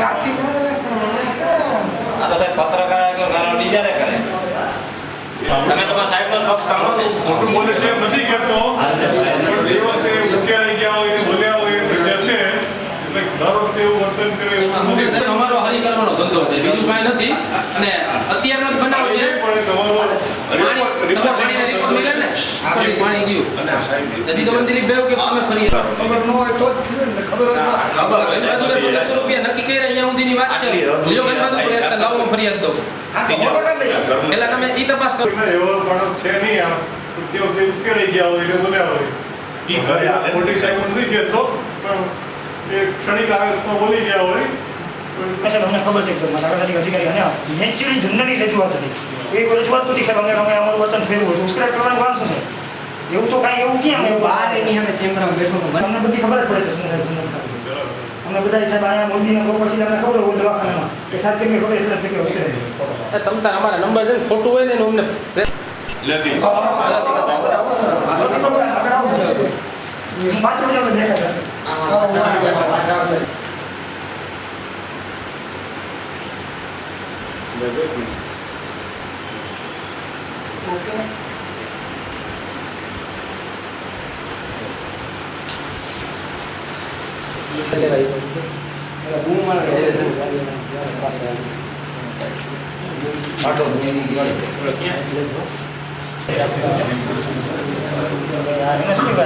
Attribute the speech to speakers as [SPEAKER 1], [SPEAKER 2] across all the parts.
[SPEAKER 1] આ તો સાહેબ પત્રકાર ગાળો બીજાને કરે. તમે તમારા સાહેબનો પક્ષ કાઢો ને.
[SPEAKER 2] મોટું બોલે છે એમ નથી કહેતો, પણ જે વખતે ઉશ્કેરાઈ ગયા હોય બોલ્યા હોય એ સત્ય છે. એટલે દર વખતે એવું વર્તન કરે
[SPEAKER 3] અમારો હરી કરવાનો ધંધો છે, બીજું કાંઈ નથી. અને અત્યારનો જ બનાવ છે. પાણીના રિપોર્ટ મળે ને, પાણી ગયું નદી તો દિલીપભાઈ કે તમે ફરી
[SPEAKER 4] ખબર ન હોય તો જ ખબર હોય
[SPEAKER 3] રૂપિયા નક્કી કરી અહીંયા સુધીની વાત છે. લ્યો ગણપતિ એક્શન લાવો ફરિયાદ દો. પેલા તમે ઈ તપાસ કરો.
[SPEAKER 2] એવો માણસ છે નહીં આ જે વખતે ઉશ્કેરાઈ ગયા હોય એટલે બોલ્યા હોય
[SPEAKER 1] ઈ ઘરે આવે
[SPEAKER 2] મોટી સાહેબ નથી કહેતો, પણ એ ક્ષણિક આવેશમાં બોલી ગયા હોય.
[SPEAKER 5] અમને ખબર છે કે મારા અધિકારી અને નેચરલી જનરલી રજૂઆત હતી. એ રજૂઆત નથી સાહેબ, અમે અમારું વતન ફેરવું હતું, ઉશ્કેરાટ કરવાનું કામ શું છે? એવું તો કાંઈ એવું ક્યાં અમે
[SPEAKER 3] બહાર એની સામે ચેમ્બરમાં બેઠો તો
[SPEAKER 5] અમને બધી ખબર જ પડે છે શું થાય. અમને બધા સાહેબ અહીંયા મોદીના લોકો પછી અમને ખબર હોય દવાખાનામાં કે સાહેબ કેટલી ખબર એટલે કેટલી ઉતરે છે.
[SPEAKER 3] તમ તાર અમારા નંબર છે ને ખોટું હોય ને અમને
[SPEAKER 1] લેતી
[SPEAKER 5] પાછળ જ દેખાતા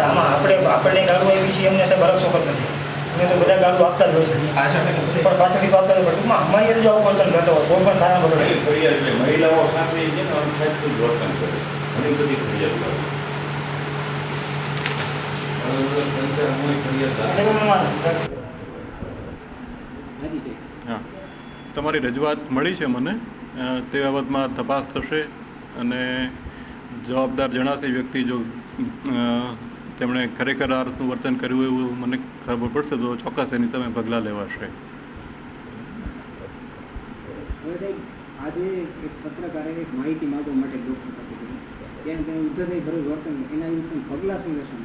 [SPEAKER 5] આમાં આપણે ગાડું આવી છે એમને બરફ શોખત નથી. અમે તો બધા ગાડું આપતા જ હોય છે, પણ પાછળથી તો આપતા જ હોય. ટૂંકમાં અમારી રજૂ આવું વર્તન કરતો હોય કોઈ પણ કારણ બગડે.
[SPEAKER 1] મહિલાઓ સાથે છે ને અનફેક્ટરી વર્તન કરે, ઘણી બધી ફરિયાદ કરે.
[SPEAKER 2] હા, તમારી રજૂઆત મળી છે મને, તે બાબતમાં તપાસ થશે અને જવાબદાર જણાશે વ્યક્તિ. જો તેમણે ખરેખર આ રીતનું વર્તન કર્યું એવું મને ખબર પડશે તો ચોક્કસ એની સામે પગલાં લેવાશે.
[SPEAKER 6] આજે એક પત્રકારે એક માહિતી માંગવા માટે ડૉક્ટર પાસે ગયું, ત્યાં તેનું ઉદ્ધતાઈ ભરેલું વર્તન, એના વિરુદ્ધ પગલાં શું લેશો?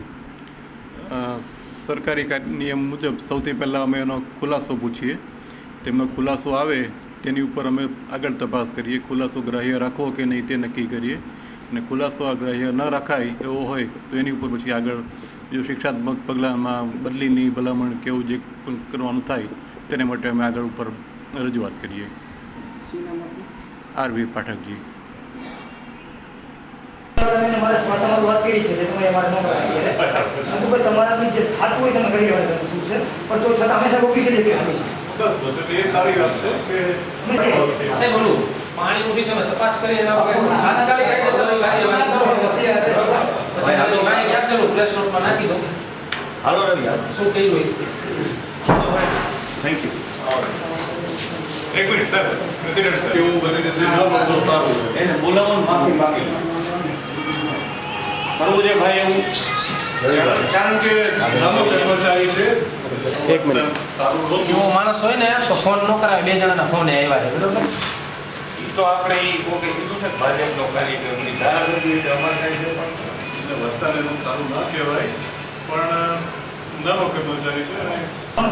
[SPEAKER 2] સરકારી નિયમ મુજબ સૌથી પહેલાં અમે એનો ખુલાસો પૂછીએ. તેમનો ખુલાસો આવે તેની ઉપર અમે આગળ તપાસ કરીએ. ખુલાસો ગ્રાહ્ય રાખવો કે નહીં તે નક્કી કરીએ, અને ખુલાસો ગ્રાહ્ય ન રખાય એવો હોય તો એની ઉપર પછી આગળ જો શિક્ષાત્મક પગલાંમાં બદલીની ભલામણ કે એવું જે પણ કરવાનું થાય તેને માટે અમે આગળ ઉપર રજૂઆત કરીએ.
[SPEAKER 6] શું નામ આપનું?
[SPEAKER 2] આરવી પાઠકજી.
[SPEAKER 5] વાત કરી છે તમે તમારાથી જે થતું હોય તમે કરી લેવાનું શું છે, પણ તો છતાં હંમેશા ઓફિશિયલી
[SPEAKER 2] એ સારી વાત છે કે
[SPEAKER 3] સાહેબ બોલું પાણીનું બી તમે તપાસ કરી એના વગર તાત્કાલિક કાયદેસરની કાર્યવાહી કરો. પછી આ પાણી ક્યાં કરું પ્લેસ નોટમાં નાખી દો.
[SPEAKER 1] હાલો રવિ
[SPEAKER 3] શું કર્યું
[SPEAKER 1] થેન્ક યુ.
[SPEAKER 2] એક મિનિટ સર, પ્રેસિડેન્ટ સર, એવું બની રીતે ન બનતો સારું.
[SPEAKER 1] એને બોલાવવાનું માફી માંગી કરવું છે ભાઈ એવું,
[SPEAKER 2] કારણ કે નાનો કર્મચારી છે.
[SPEAKER 3] એક મિનિટ એવો માણસ હોય ને તો ફોન ન કરાવે, બે જણાના ફોન આવ્યા છે બરોબર.
[SPEAKER 1] ઈ તો આપણે ઈ કોકે કીધું છે ભાજપનો કાર્યક્રમની ધારાસભ્ય અમારે થાય છે પણ
[SPEAKER 2] એટલે વર્તન એનું સારું ના કહેવાય, પણ નાનો કર્મચારી છે.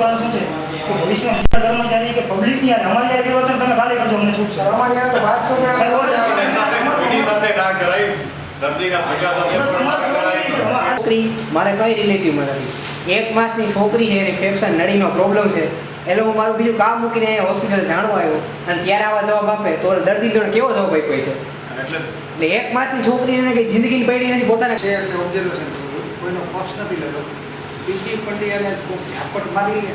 [SPEAKER 5] કારણ શું છે કે ભવિષ્યમાં બીજા કર્મચારી કે પબ્લિકની અમારી યાર વર્તન તમે ખાલી કરજો, અમને છૂટ છે. અમારી યાર તો વાત
[SPEAKER 2] સાથે ના કરાય, દર્દીના સગા સાથે
[SPEAKER 6] છોકરી મારે કઈ રિલેટિવમાં નથી. 1 માસની છોકરી છે, એની ફેફસા નળીનો પ્રોબ્લેમ છે, એટલે હું મારું બીજું કામ મૂકીને હોસ્પિટલ જાણવા આવ્યો અને ત્યારે આવા જવાબ આપે તો દર્દી જોડે કેવો જવાબ આપ્યો છે? એટલે 1 માસની છોકરીને કઈ જિંદગીની પડી નથી પોતાને
[SPEAKER 4] ઓબ્ઝર્વેશન કોઈનો પક્ષ નથી લેતો. બીજી પંડિયાને ઝાપટ મારીને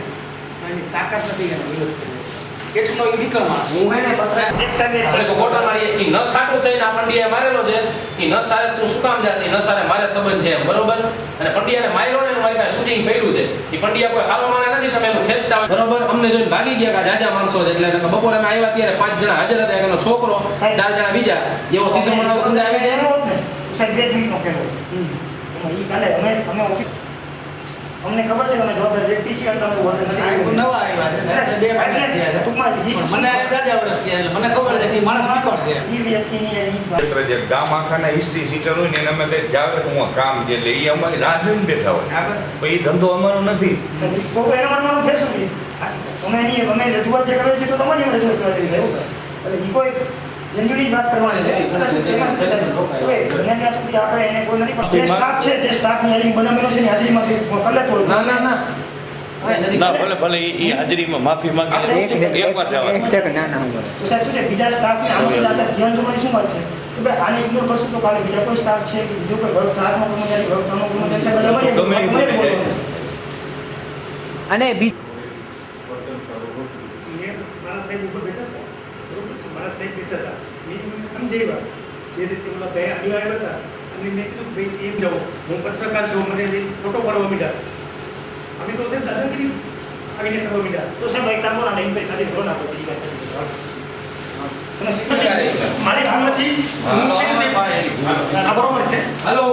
[SPEAKER 4] એની તાકાત નથી એનો વિરોધ કર્યો. કેટલો ઇલિકલમાં
[SPEAKER 3] હું એને પત્ર એક સાહેબ કોટા મારી ઈ ન સાટું થઈને આ પંડિયાએ મારેલો છે. ઈ ન સારે તું શું કામ જાશે? ન સારે મારે સંબંધ છે બરોબર. અને પંડિયાને માર્યો ને મારી પાસે શૂટિંગ પડ્યું છે. ઈ પંડિયા કોઈ હારો મારે નથી, તમે એનું ખેંચતા હોય બરોબર. અમને જોઈને ભાગી ગયા કે જાજા માણસો છે, એટલે બપોરે અમે આવ્યા ત્યારે 5 જણા હાજર હતા, એનો છોકરો 4 જણા બીજા એવો સીધો મને અંદર આવી જાય
[SPEAKER 5] સાહેબ 2 મિનિટનો કહેવો. ઈ કાલે અમે ઓફિસ અમને ખબર છે કે અમે જવાબદાર વ્યક્તિ છીએ અને તમે વર્તન
[SPEAKER 4] સાહેબ
[SPEAKER 5] કરી
[SPEAKER 4] નવા આવ્યા છે સાહેબ બે મહિના થયા છે.
[SPEAKER 5] ટૂંકમાં
[SPEAKER 4] મને દાદા વર્ષ થયા એટલે મને ખબર છે કે ઈ માણસ નીકળ છે
[SPEAKER 5] એ વ્યક્તિની ઈ વાત.
[SPEAKER 7] ક્ષેત્ર જે ગામ આખાના હિસ્ટ્રી સીટર હોય ને એને અમે કંઈક જાવે તો હું કામ જે એટલે એ અમારી રાહ જોઈને બેઠા હોય
[SPEAKER 4] આગળ
[SPEAKER 7] પણ એ ધંધો અમારો નથી.
[SPEAKER 5] તો એના માનવાનું ફેર શું છે? તમે એની અમે રજૂઆત જે કરવી છે તો તમારી એમ રજૂઆત કરવી છે એવું છે. એટલે ઈ કોઈ જેન્યુઇન વાત કરવાની છે. એમાં શું થાય? હવે બને ત્યાં સુધી આપણે એને કોઈ નથી પણ જે સ્ટાફ છે જે સ્ટાફની હાજરી બનાવેલો છે એની હાજરીમાંથી કરી લેતો હોય.
[SPEAKER 3] ના ના ના
[SPEAKER 7] ના ભલે ભલે એ હાજરીમાં માફી માંગી લે એકવાર જવા
[SPEAKER 6] એક સેકન્ડ ના ના હું બોલું.
[SPEAKER 5] તો સાહેબ શું છે બીજા સ્ટાફને આમાં ધ્યાન દોરવાની શું વાત છે કે ભાઈ આને ઇગ્નોર કરશું તો કાલે બીજા કોઈ સ્ટાફ છે કે બીજો કોઈ વર્ગ 4 નો કર્મચારી વર્ગ 3 નો કર્મચારી છે બધા મળીને
[SPEAKER 7] ગમે એ
[SPEAKER 5] બોલવાનું
[SPEAKER 7] બોલી
[SPEAKER 5] છે.
[SPEAKER 6] અને
[SPEAKER 8] મારા સાહેબ ઉપર બેઠા હતા બરોબર છે મારા સાહેબ બેઠા હતા મેં મને સમજાવ્યા જે રીતે ઓલા બે આગળ આવ્યા હતા અને મેં કીધું ભાઈ એમ જાઓ હું પત્રકાર છું મને ફોટો પાડવા માંડ્યા અમે તો સાહેબ દાદાગીરી આવીને કરવા માંડ્યા
[SPEAKER 5] તો સાહેબ એક કામ કરો ને ઇન્ક્વાયરી ખાલી કરો ને આપણે બીજી વાત કરીએ. તમે
[SPEAKER 8] મારી ભાવનાથી હું છે ને આ બરોબર છે
[SPEAKER 3] હાલો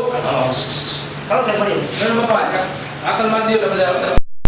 [SPEAKER 5] ચાલો સાહેબ મળીએ.
[SPEAKER 3] મેડમ બાપા આકલ મારી દો એટલે બધા